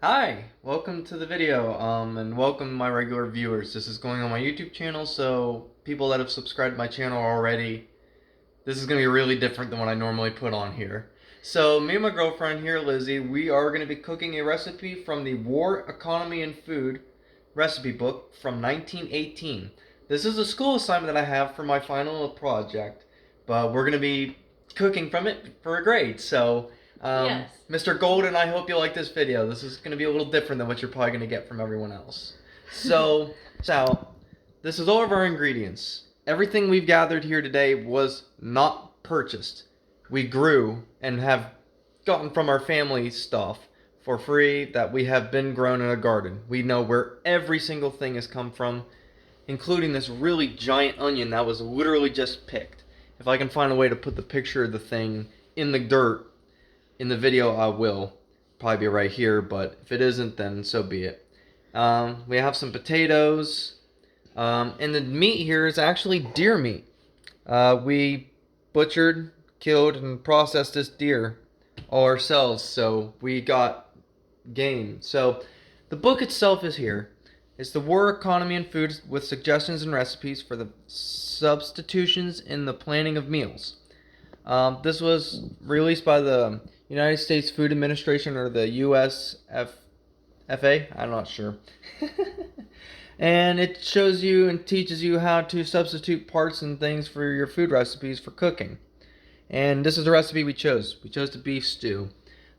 Hi, welcome to the video, and welcome my regular viewers. This is going on my YouTube channel, so people that have subscribed to my channel already, this is going to be really different than what I normally put on here. So, me and my girlfriend here, Lizzie, we are going to be cooking a recipe from the War, Economy, and Food recipe book from 1918. This is a school assignment that I have for my final project, but we're going to be cooking from it for a grade, so... Yes. Mr. Golden, I hope you like this video. This is going to be a little different than what you're probably going to get from everyone else. So, this is all of our ingredients. Everything we've gathered here today was not purchased. We grew and have gotten from our family stuff for free that we have been grown in a garden. We know where every single thing has come from, including this really giant onion that was literally just picked. If I can find a way to put the picture of the thing in the dirt, in the video, I will probably be right here, but if it isn't, then so be it. We have some potatoes, and the meat here is actually deer meat. We butchered, killed, and processed this deer all ourselves, so we got game. So the book itself is here. It's the War, Economy, and Food with suggestions and recipes for the substitutions in the planning of meals. This was released by the United States Food Administration, or the USFA, I'm not sure. And it shows you and teaches you how to substitute parts and things for your food recipes for cooking. And this is the recipe we chose. We chose the beef stew.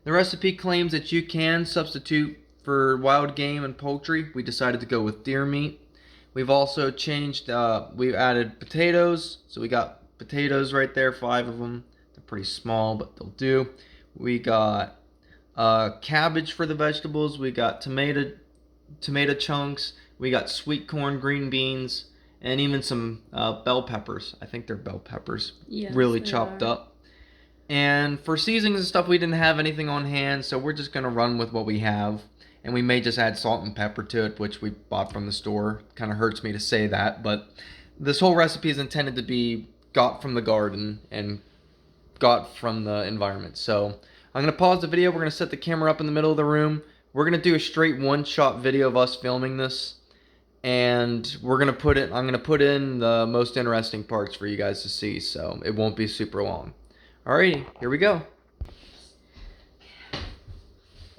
The recipe claims that you can substitute for wild game and poultry. We decided to go with deer meat. We've also changed, we've added potatoes. So we got potatoes right there, 5 of them. They're pretty small, but they'll do. We got cabbage for the vegetables. We got tomato chunks. We got sweet corn, green beans, and even some bell peppers. I think they're bell peppers. Yes, really chopped up. And for seasonings and stuff, we didn't have anything on hand, so we're just going to run with what we have. And we may just add salt and pepper to it, which we bought from the store. Kind of hurts me to say that, but this whole recipe is intended to be got from the garden and got from the environment. So I'm going to pause the video. We're going to set the camera up in the middle of the room. We're going to do a straight one-shot video of us filming this. And we're going to put it, I'm going to put in the most interesting parts for you guys to see. So it won't be super long. Alrighty, here we go.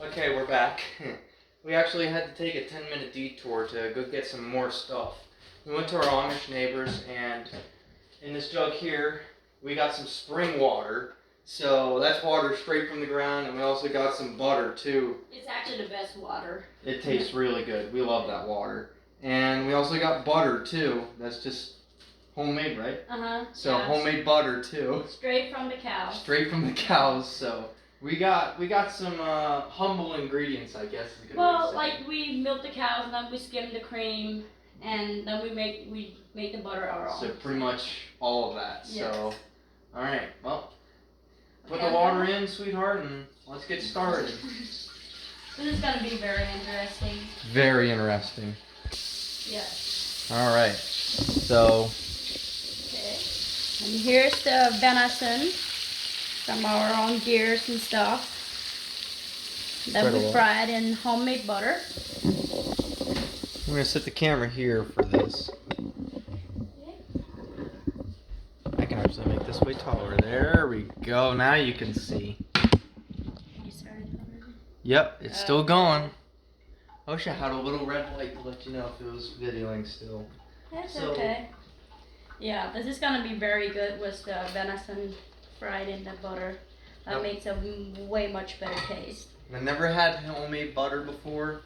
Okay, we're back. We actually had to take a 10-minute detour to go get some more stuff. We went to our Amish neighbors, and in this jug here, we got some spring water. So that's water straight from the ground, and we also got some butter too. It's actually the best water. It tastes really good. We love that water. And we also got butter too. That's just homemade, right? So yes. Homemade butter too. Straight from the cows. Straight from the cows. So we got some humble ingredients, I guess. Is a good way to say. Like we milk the cows, and then we skim the cream, and then we make the butter our own. So pretty much all of that. Yes. So, all right. Well, put the water in, sweetheart, and let's get started. This is gonna be very interesting. Very interesting. Yes. All right. So. Okay. And here's the venison from our own deers and stuff. That we fried in homemade butter. I'm gonna set the camera here for this. I can actually make this way taller. There we go. Now you can see. You started already? Yep, it's still going. I wish I had a little red light to let you know if it was videoing still. That's okay. Yeah, this is gonna be very good with the venison fried in the butter. That makes a way much better taste. I never had homemade butter before,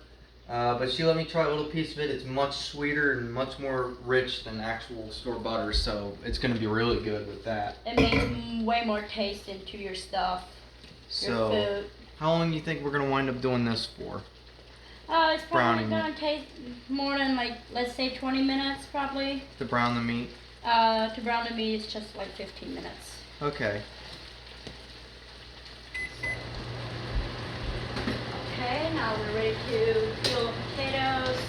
but she let me try a little piece of it. It's much sweeter and much more rich than actual store butter, so it's gonna be really good with that. It makes way more taste into your stuff, your food. How long do you think we're gonna wind up doing this for? It's probably gonna take more than, like, let's say 20 minutes probably. To brown the meat? To brown the meat is just like 15 minutes. Okay. Okay, now we're ready to peel the potatoes.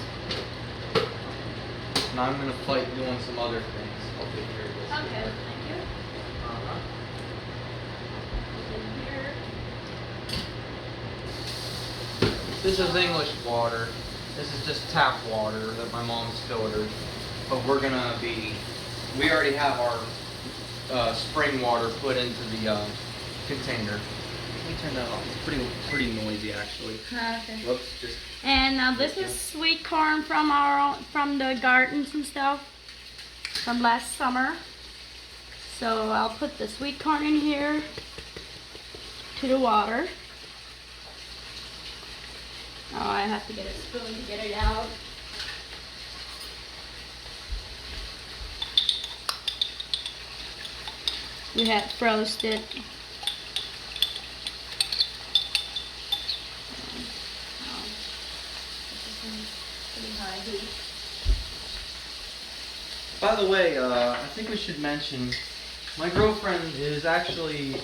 Now I'm gonna fight doing some other things. I'll take care of this. Okay, thank you. In here. This is English water. This is just tap water that my mom's filtered. But we already have our spring water put into the container. Let me turn that off. It's pretty noisy actually. Okay. Whoops, just And now this is sweet corn from the gardens and stuff from last summer. So I'll put the sweet corn in here to the water. Oh, I have to get a spoon to get it out. We had froze it. By the way, I think we should mention my girlfriend is actually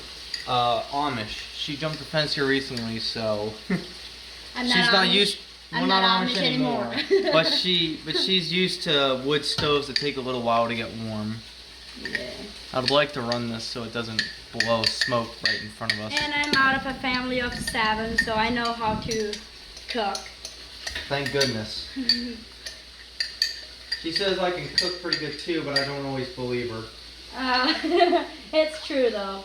Amish. She jumped the fence here recently, so she's not used. I'm not Amish anymore. but she's used to wood stoves that take a little while to get warm. Yeah. I'd like to run this so it doesn't blow smoke right in front of us. And I'm out of a family of 7, so I know how to cook. Thank goodness. She says I can cook pretty good too, but I don't always believe her. It's true though,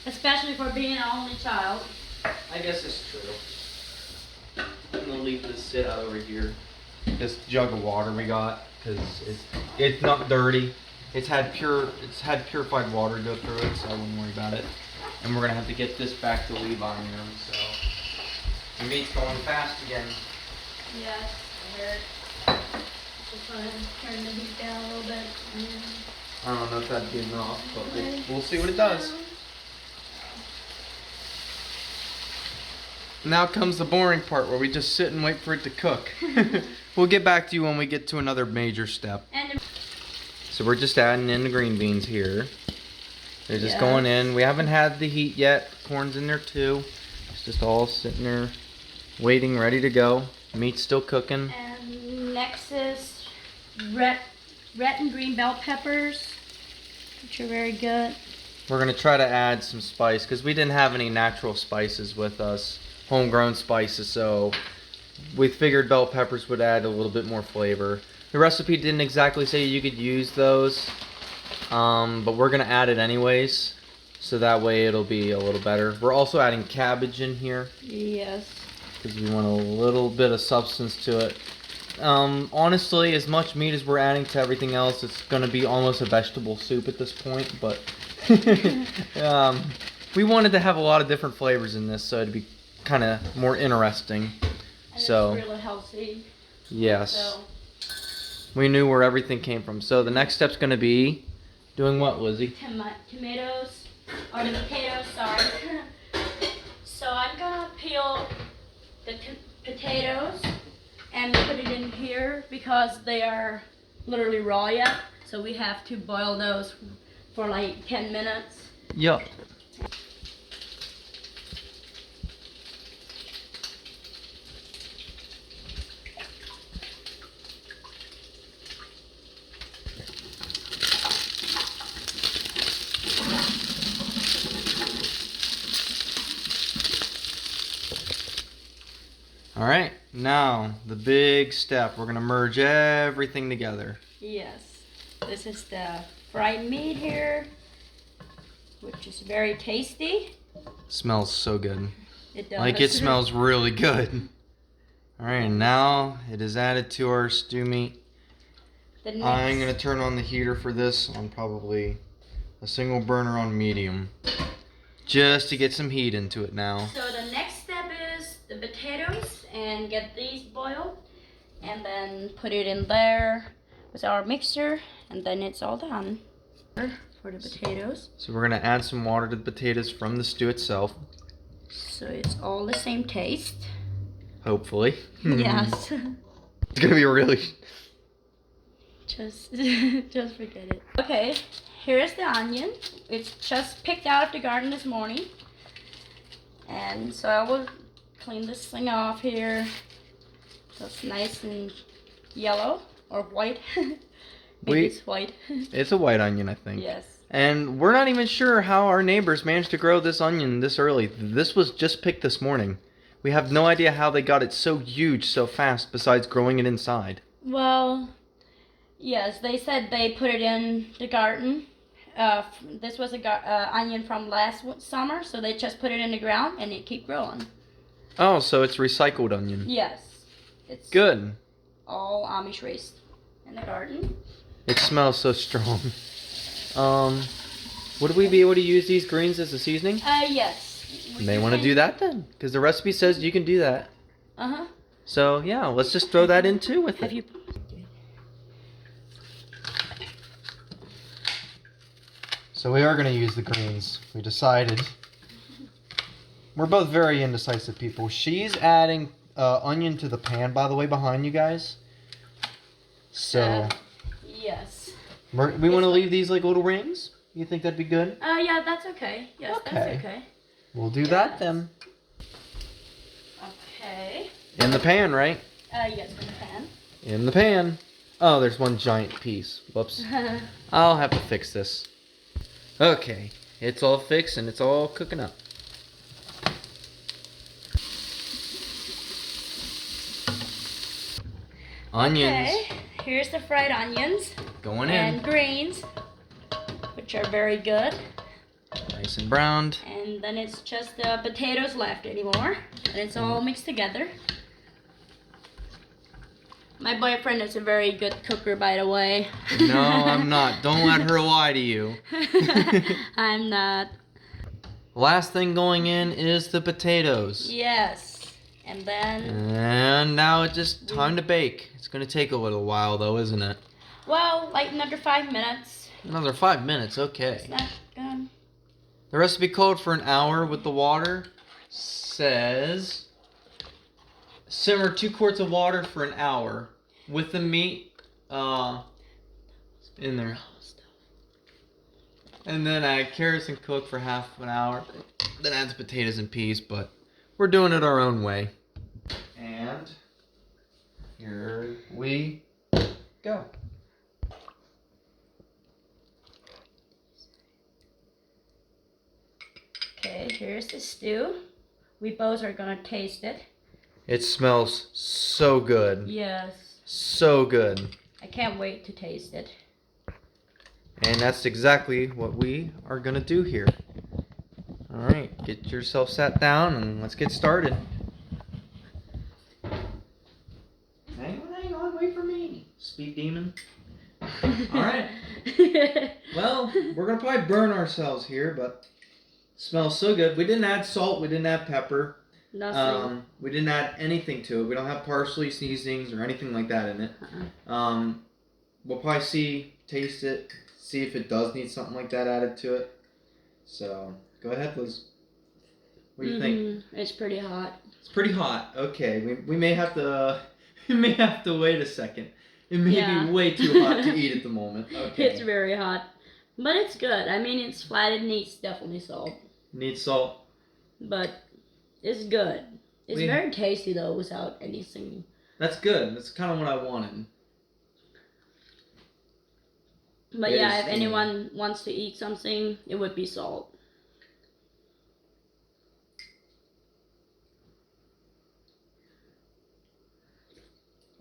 especially for being an only child. I guess it's true. I'm gonna leave this sit out over here. This jug of water we got, because it's not dirty. It's had purified water go through it, so I wouldn't worry about it. And we're gonna have to get this back to Levi and them. So the meat's going fast again. Yes, I heard. Just want to turn the heat down a little bit. I don't know if that'd be enough, but we'll see what it does. Now comes the boring part where we just sit and wait for it to cook. We'll get back to you when we get to another major step. So we're just adding in the green beans here. They're just going in. We haven't had the heat yet. Corn's in there too. It's just all sitting there waiting, ready to go. Meat's still cooking. And next is red and green bell peppers, which are very good. We're going to try to add some spice because we didn't have any natural spices with us, homegrown spices, so we figured bell peppers would add a little bit more flavor. The recipe didn't exactly say you could use those, but we're going to add it anyways, so that way it'll be a little better. We're also adding cabbage in here. Yes. Because we want a little bit of substance to it. Honestly, as much meat as we're adding to everything else, it's going to be almost a vegetable soup at this point, but we wanted to have a lot of different flavors in this, so it'd be kind of more interesting. And so it's really healthy. yes, So. We knew where everything came from. So the next step's going to be doing what, Lizzie? Tomatoes, or the potatoes, sorry. So I'm gonna peel the potatoes and put it in here because they are literally raw yet. So we have to boil those for like 10 minutes. Yup. Alright, now the big step. We're going to merge everything together. Yes. This is the fried meat here, which is very tasty. Smells so good. It does. Like, it smells really good. Alright, now it is added to our stew meat. I'm going to turn on the heater for this on probably a single burner on medium. Just to get some heat into it now. So the next step is the potatoes, and get these boiled, and then put it in there with our mixer, and then it's all done for the potatoes. So we're going to add some water to the potatoes from the stew itself. So it's all the same taste. Hopefully. Yes. It's going to be really... Just forget it. Okay, here's the onion. It's just picked out of the garden this morning. And so I will clean this thing off here. So it's nice and yellow or white. Maybe it's white. It's a white onion, I think. Yes. And we're not even sure how our neighbors managed to grow this onion this early. This was just picked this morning. we have no idea how they got it so huge so fast besides growing it inside. Well, yes, they said they put it in the garden. This was a onion from last summer, so they just put it in the ground and it keep growing. Oh, so it's recycled onion. Yes, it's Good. all Amish raised in the garden. It smells so strong. Would we be able to use these greens as a seasoning? Yes. You may want to do that then, because the recipe says you can do that. Uh-huh. So yeah, let's just throw that in too with Have it. you? So we are going to use the greens. We decided. We're both very indecisive people. She's adding onion to the pan, by the way, behind you guys. So Yes. we want to leave these like little rings. You think that'd be good? Yeah, that's okay. Yes, Okay. that's okay. We'll do that then. Okay. In the pan, right? Yes, in the pan. In the pan. Oh, there's one giant piece. Whoops. I'll have to fix this. Okay. It's all fixed and it's all cooking up. Onions. Okay. Here's the fried onions Going and in. greens, which are very good. Nice and browned. And then it's just the potatoes left anymore, and it's all mixed together. My boyfriend is a very good cooker, by the way. No, I'm not. Don't let her lie to you. I'm not. Last thing going in is the potatoes. Yes. And then, And now it's just time to bake. It's going to take a little while though, isn't it? well, like another 5 minutes. Another 5 minutes, okay. It's not gone. The recipe code for an hour with the water says simmer 2 quarts of water for an hour with the meat in there. And then add carrots and cook for half an hour. Then add the potatoes and peas, but we're doing it our own way. And here we go. Okay, here's the stew. We both are gonna taste it. It smells so good. Yes. So good. I can't wait to taste it. And that's exactly what we are going to do here. Alright, get yourself sat down and let's get started. Hang on, wait for me. Speed demon. Alright. Well, we're going to probably burn ourselves here, but it smells so good. We didn't add salt, we didn't add pepper. Nothing. We didn't add anything to it. We don't have parsley seasonings or anything like that in it. We'll probably taste it, see if it does need something like that added to it. So, go ahead, Liz. What do you think? It's pretty hot. It's pretty hot. Okay, we may have to wait a second. It may be way too hot to eat at the moment. Okay. It's very hot, but it's good. I mean, it's flat. It needs definitely salt, Need salt. but it's good. It's very tasty though, without anything. That's good. That's kind of what I wanted. But It yeah, is if anyone wants to eat something, it would be salt.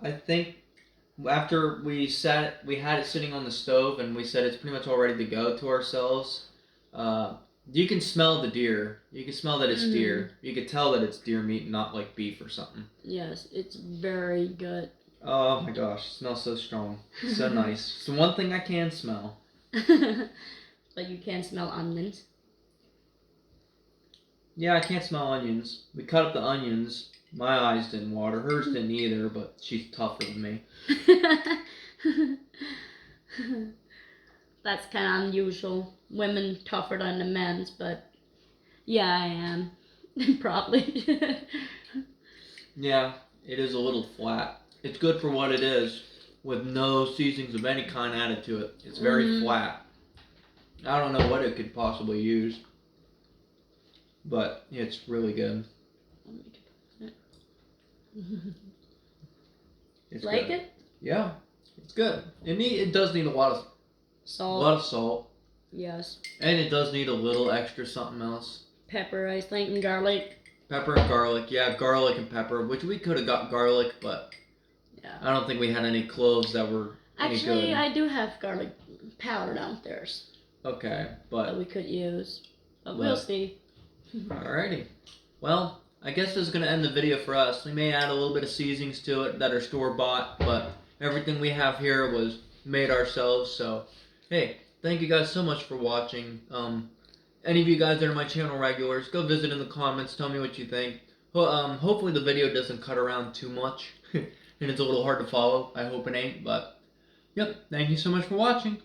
I think after we had it sitting on the stove and we said it's pretty much all ready to go to ourselves. You can smell the deer. You can smell that it's deer. You can tell that it's deer meat, not like beef or something. Yes, it's very good. Oh my gosh, it smells so strong. So nice. It's the one thing I can smell. But you can smell onions. Yeah, I can't smell onions. We cut up the onions. My eyes didn't water. Hers didn't either, but she's tougher than me. That's kind of unusual. Women tougher than the men's, but yeah, I am. Probably. Yeah, it is a little flat. It's good for what it is, with no seasonings of any kind added to it. It's very flat. I don't know what it could possibly use, but it's really good. It's like good. it? Yeah, it's good. It does need a lot of salt. Yes. And it does need a little extra something else. Pepper, I think, and garlic. Pepper and garlic. Yeah, garlic and pepper, which we could have got garlic, but Yeah. I don't think we had any cloves that were any Actually, good. I do have garlic powder downstairs Okay, that but we could use, but we'll see. alrighty. Well, I guess this is gonna end the video for us. We may add a little bit of seasonings to it that are store bought, but everything we have here was made ourselves. So, hey, thank you guys so much for watching. Any of you guys that are my channel regulars, go visit in the comments. Tell me what you think. Hopefully the video doesn't cut around too much, and it's a little hard to follow. I hope it ain't, but yep. Thank you so much for watching.